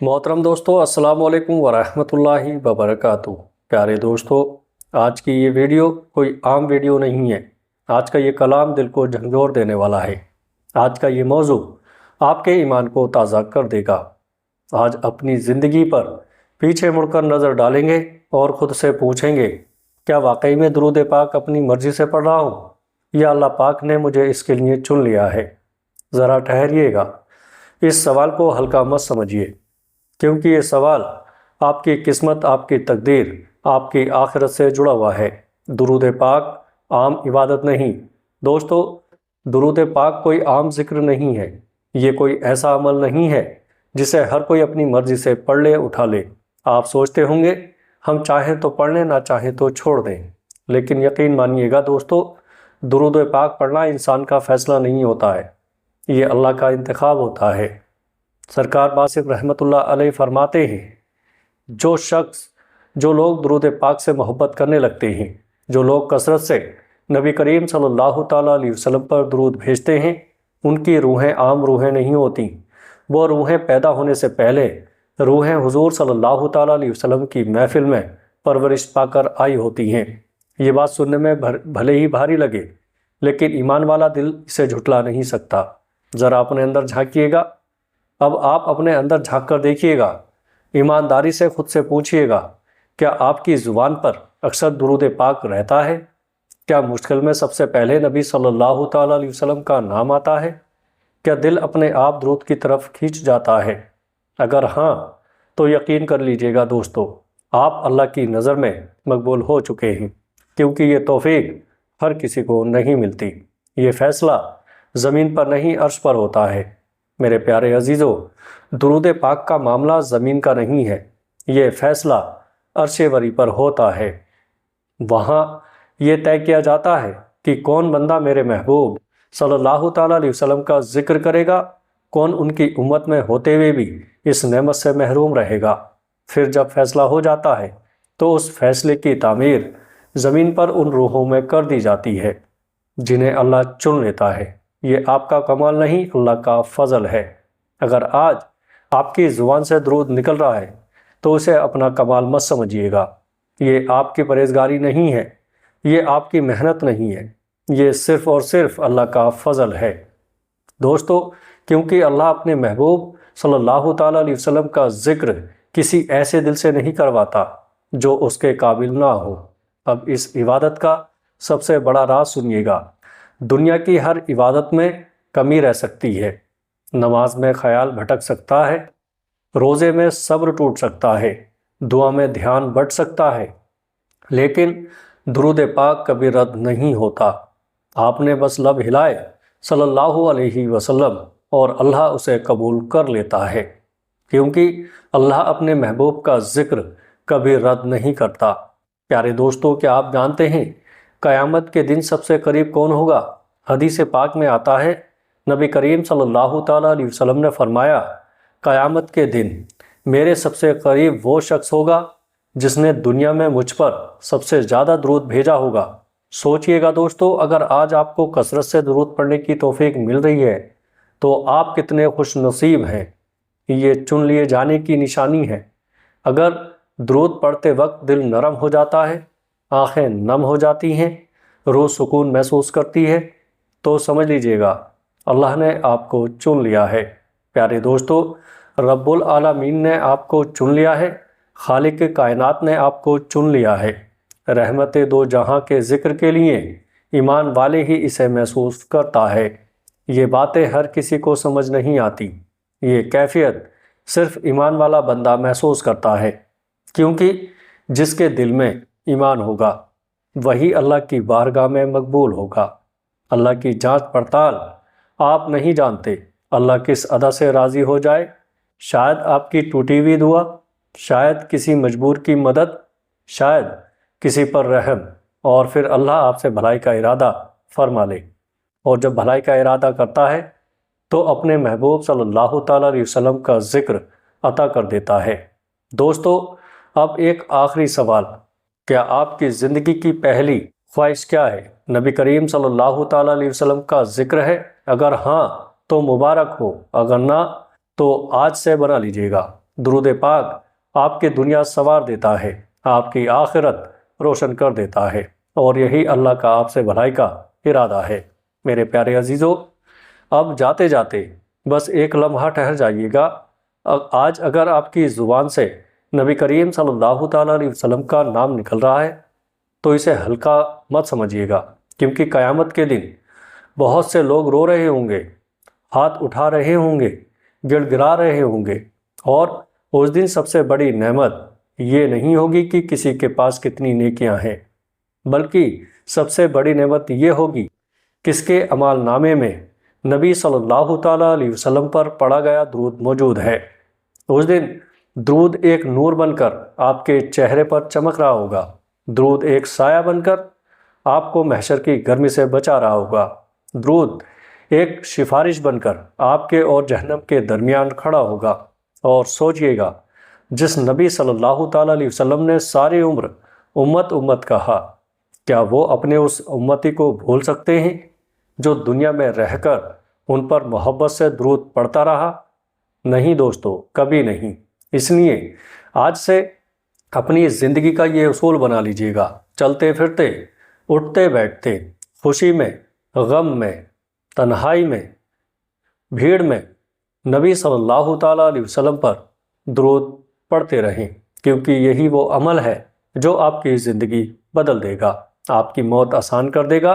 मोहतरम दोस्तों, अस्सलाम वालेकुम वरहमतुल्लाहि वबरकातुहू। प्यारे दोस्तों, आज की ये वीडियो कोई आम वीडियो नहीं है। आज का ये कलाम दिल को झंझोर देने वाला है। आज का ये मौजू आपके ईमान को ताज़ा कर देगा। आज अपनी ज़िंदगी पर पीछे मुड़कर नज़र डालेंगे और ख़ुद से पूछेंगे, क्या वाकई में दुरूद पाक अपनी मर्ज़ी से पढ़ रहा हूँ या अल्लाह पाक ने मुझे इसके लिए चुन लिया है। ज़रा ठहरिएगा, इस सवाल को हल्का मत समझिए, क्योंकि ये सवाल आपकी किस्मत, आपकी तकदीर, आपकी आखिरत से जुड़ा हुआ है। दुरूद पाक आम इबादत नहीं दोस्तों, दुरूद पाक कोई आम जिक्र नहीं है। ये कोई ऐसा अमल नहीं है जिसे हर कोई अपनी मर्जी से पढ़ ले, उठा ले। आप सोचते होंगे हम चाहें तो पढ़ लें, ना चाहें तो छोड़ दें, लेकिन यकीन मानिएगा दोस्तों, दुरूद पाक पढ़ना इंसान का फ़ैसला नहीं होता है, ये अल्लाह का इंतखाब होता है। सरकार बासिक़ रहमतुल्लाह अलैह फरमाते हैं, जो लोग दुरूद पाक से मोहब्बत करने लगते हैं, जो लोग कसरत से नबी करीम सल्लल्लाहु ताला अलैहि वसल्लम पर दुरूद भेजते हैं, उनकी रूहें आम रूहें नहीं होती। वो रूहें पैदा होने से पहले रूहें हुजूर सल्लल्लाहु ताला अलैहि वसल्लम की महफिल में परवरिश पाकर आई होती हैं। ये बात सुनने में भले ही भारी लगे, लेकिन ईमान वाला दिल इसे झुठला नहीं सकता। ज़रा अपने अंदर झांकिएगा। अब आप अपने अंदर झांक कर देखिएगा, ईमानदारी से खुद से पूछिएगा, क्या आपकी ज़ुबान पर अक्सर दुरूद पाक रहता है? क्या मुश्किल में सबसे पहले नबी सल्लल्लाहु ताला अलैहि वसल्लम का नाम आता है? क्या दिल अपने आप दुरूद की तरफ खींच जाता है? अगर हाँ, तो यकीन कर लीजिएगा दोस्तों, आप अल्लाह की नज़र में मकबूल हो चुके हैं, क्योंकि ये तौफीक हर किसी को नहीं मिलती। ये फ़ैसला ज़मीन पर नहीं, अर्श पर होता है। मेरे प्यारे अजीज़ों, दुरूद पाक का मामला ज़मीन का नहीं है, ये फ़ैसला अर्श वरी पर होता है। वहाँ ये तय किया जाता है कि कौन बंदा मेरे महबूब सल्लल्लाहु ताला अलैहि वसल्लम का ज़िक्र करेगा, कौन उनकी उम्मत में होते हुए भी इस नेमत से महरूम रहेगा। फिर जब फ़ैसला हो जाता है तो उस फ़ैसले की तामीर ज़मीन पर उन रूहों में कर दी जाती है जिन्हें अल्लाह चुन लेता है। ये आपका कमाल नहीं, अल्लाह का फ़ज़ल है। अगर आज आपकी ज़ुबान से दुरूद निकल रहा है तो उसे अपना कमाल मत समझिएगा। ये आपकी परहेज़गारी नहीं है, ये आपकी मेहनत नहीं है, ये सिर्फ़ और सिर्फ अल्लाह का फ़ज़ल है दोस्तों। क्योंकि अल्लाह अपने महबूब सल्लल्लाहु ताला अलैहि वसल्लम का ज़िक्र किसी ऐसे दिल से नहीं करवाता जो उसके काबिल ना हो। अब इस इबादत का सबसे बड़ा राज सुनिएगा। दुनिया की हर इबादत में कमी रह सकती है, नमाज में ख्याल भटक सकता है, रोज़े में सब्र टूट सकता है, दुआ में ध्यान बढ़ सकता है, लेकिन दुरूद पाक कभी रद्द नहीं होता। आपने बस लब हिलाए सल्लल्लाहु अलैहि वसल्लम और अल्लाह उसे कबूल कर लेता है, क्योंकि अल्लाह अपने महबूब का ज़िक्र कभी रद्द नहीं करता। प्यारे दोस्तों, क्या आप जानते हैं क़यामत के दिन सबसे करीब कौन होगा? हदीस पाक में आता है, नबी करीम सल्लल्लाहु ताला अलैहि वसल्लम ने फरमाया, क़यामत के दिन मेरे सबसे करीब वो शख्स होगा जिसने दुनिया में मुझ पर सबसे ज़्यादा दुरूद भेजा होगा। सोचिएगा दोस्तों, अगर आज आपको कसरत से दुरूद पढ़ने की तौफीक मिल रही है तो आप कितने खुश नसीब हैं। ये चुन लिए जाने की निशानी है। अगर दुरूद पढ़ते वक्त दिल नरम हो जाता है, आँखें नम हो जाती हैं, रूह सुकून महसूस करती है, तो समझ लीजिएगा अल्लाह ने आपको चुन लिया है। प्यारे दोस्तों, रब्बुल आलमीन ने आपको चुन लिया है, खालिक कायनात ने आपको चुन लिया है। रहमत दो जहां के ज़िक्र के लिए ईमान वाले ही इसे महसूस करता है। ये बातें हर किसी को समझ नहीं आती। ये कैफियत सिर्फ ईमान वाला बंदा महसूस करता है, क्योंकि जिसके दिल में ईमान होगा वही अल्लाह की बारगाह में मकबूल होगा। अल्लाह की जांच पड़ताल आप नहीं जानते, अल्लाह किस अदा से राज़ी हो जाए। शायद आपकी टूटी हुई दुआ, शायद किसी मजबूर की मदद, शायद किसी पर रहम, और फिर अल्लाह आपसे भलाई का इरादा फरमा ले। और जब भलाई का इरादा करता है तो अपने महबूब सल्लल्लाहु ताला अलैहि वसल्लम का ज़िक्र अता कर देता है। दोस्तों, अब एक आखिरी सवाल, क्या आपकी ज़िंदगी की पहली ख्वाहिश क्या है? नबी करीम सल्लल्लाहु ताला अलैहि वसल्लम का ज़िक्र है? अगर हाँ तो मुबारक हो, अगर ना तो आज से बना लीजिएगा। درود پاک آپ کی دنیا سنوار دیتا ہے، آپ کی آخرت روشن کر دیتا ہے، اور یہی اللہ کا آپ سے بھلائی کا ارادہ ہے۔ میرے پیارے عزیزو، اب جاتے جاتے بس ایک لمحہ ٹھہر جائیے گا۔ آج اگر آپ کی زبان سے نبی کریم صلی اللہ تعالیٰ علیہ وسلم کا نام نکل رہا ہے تو اسے ہلکا مت سمجھیے گا، کیونکہ قیامت کے دن بہت سے لوگ رو رہے ہوں گے، ہاتھ اٹھا رہے ہوں گے، گڑ گڑا رہے ہوں گے، اور اس دن سب سے بڑی نعمت یہ نہیں ہوگی کہ کسی کے پاس کتنی نیکیاں ہیں، بلکہ سب سے بڑی نعمت یہ ہوگی کس کے اعمال نامے میں نبی صلی اللہ تعالیٰ علیہ وسلم پر پڑھا گیا درود موجود ہے۔ اس دن درود ایک نور بن کر آپ کے چہرے پر چمک رہا ہوگا، درود ایک سایہ بن کر آپ کو محشر کی گرمی سے بچا رہا ہوگا، درود ایک سفارش بن کر آپ کے اور جہنم کے درمیان کھڑا ہوگا۔ اور سوچئے گا، جس نبی صلی اللہ تعالیٰ علیہ وسلم نے ساری عمر امت امت کہا، کیا وہ اپنے اس امتی کو بھول سکتے ہیں جو دنیا میں رہ کر ان پر محبت سے درود پڑھتا رہا؟ نہیں دوستو، کبھی نہیں۔ اس لیے آج سے اپنی زندگی کا یہ اصول بنا لیجئے گا، چلتے پھرتے، اٹھتے بیٹھتے، خوشی میں، غم میں، تنہائی میں، بھیڑ میں، نبی صلی اللہ تعالیٰ علیہ وسلم پر درود پڑھتے رہیں، کیونکہ یہی وہ عمل ہے جو آپ کی زندگی بدل دے گا، آپ کی موت آسان کر دے گا،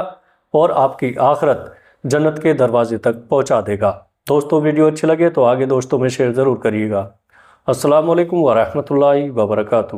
اور آپ کی آخرت جنت کے دروازے تک پہنچا دے گا۔ دوستو، ویڈیو اچھی لگے تو آگے دوستوں میں شیئر ضرور کریے گا۔ السلام علیکم ورحمۃ اللہ وبرکاتہ۔